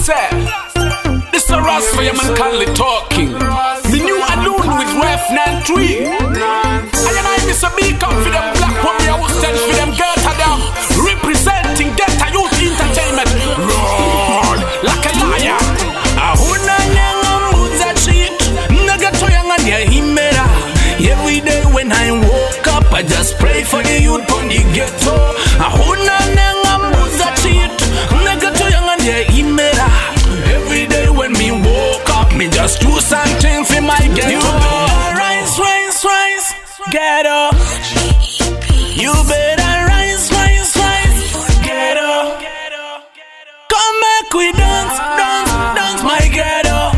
say, this a Ras for your man Conley talking. Me new alone with Ref 93. I miss a big up for them black women, I was stand for them girl to them. Representing Delta Youth Entertainment. Roll like a liar. Ahuna nyanga mbuza cheat. Naga toyanga niya himera. Every day when I woke up, I just pray for the youth on the ghetto. Ahuna nyanga mbuza cheat. Naga toyanga niya himera. Every day when me woke up, me just do something for my ghetto. You better rise, rise, rise, get up. You better rise, rise, rise, get up. Come back, we dance, dance, dance, my ghetto.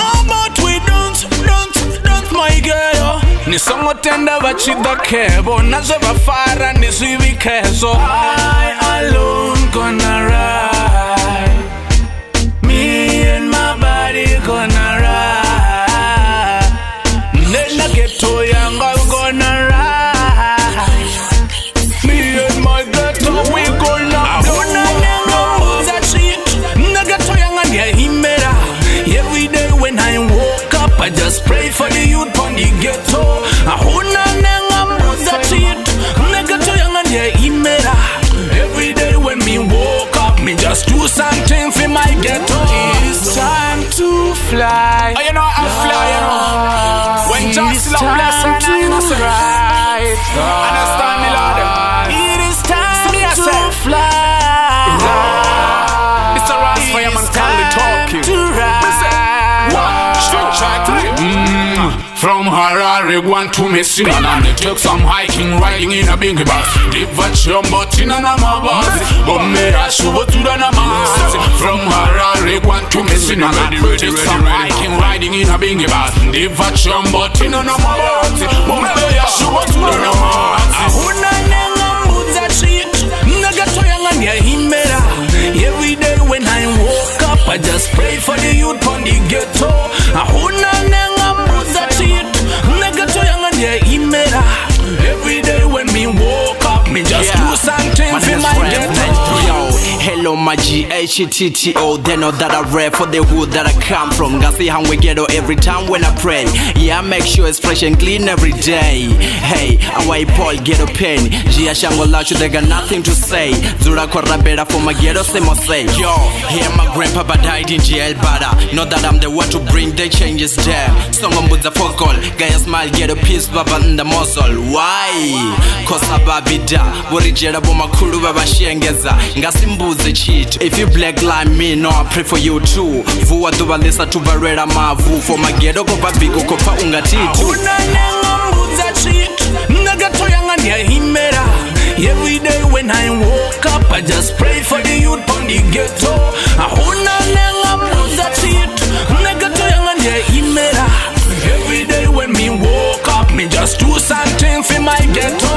How about we dance, dance, dance, my ghetto. Nisongo tenda vachida kebo, nazeva fara nisivi keso. I alone gonna ride. Me and my body gonna ride. Nena ghetto young, I'm gonna ride. Me and my ghetto, we gonna every day when I woke up, I just pray for the youth on the ghetto. Every day when me woke up, me just do something for my ghetto. It's time to fly. Oh, you know I fly, you know. When just love bless and I must ride. Understand me, Lord? It is time to fly. It's a Ras for your man Conley talking. From Harare, one to Messina, and they took some hiking, riding in a bingy bus. Deep but in a namabas, but me a show to the namas. From Harare, one to Messina, and they took some hiking, riding in a bingy bus. Deep but in a namabas, but me a show to the namas. Ahuna nenga mbuza cheat, naga toyanga niya himera. Every day when I woke up, I just pray for the youth on the ghetto. Ahuna nenga mbuza cheat, naga toyanga niya himera. Every day when me woke up, me just do something for my ghetto. Hello my GHTTO, they know that I rap for the hood that I come from. Got see how we ghetto every time when I pray. Yeah, I make sure it's fresh and clean every day. Hey, I white Paul ghetto pain. Gia shango lachu, they got nothing to say. Zura kora better for my ghetto, say mo say. Yo, here my grandpapa died in jail, but know that I'm the one to bring the changes there. Someone with the focal, guy smile, get a piece, baba in the muscle. Why? Cause ababida, wori jera bo makulu baba shiengeza. Ngasimbuze cheat. If you black like me, no, I pray for you too. Vuwa tubalisa tubarera mavu. For my ghetto kopa bigo kopa ungatitu. Ahuna nenga mbuza cheat, naga toyanga niya himera. Every day when I woke up, I just pray for the youth on the ghetto. Ahuna nenga mbuza cheat, naga toyanga niya himera. Every day when me woke up, me just do something for my ghetto.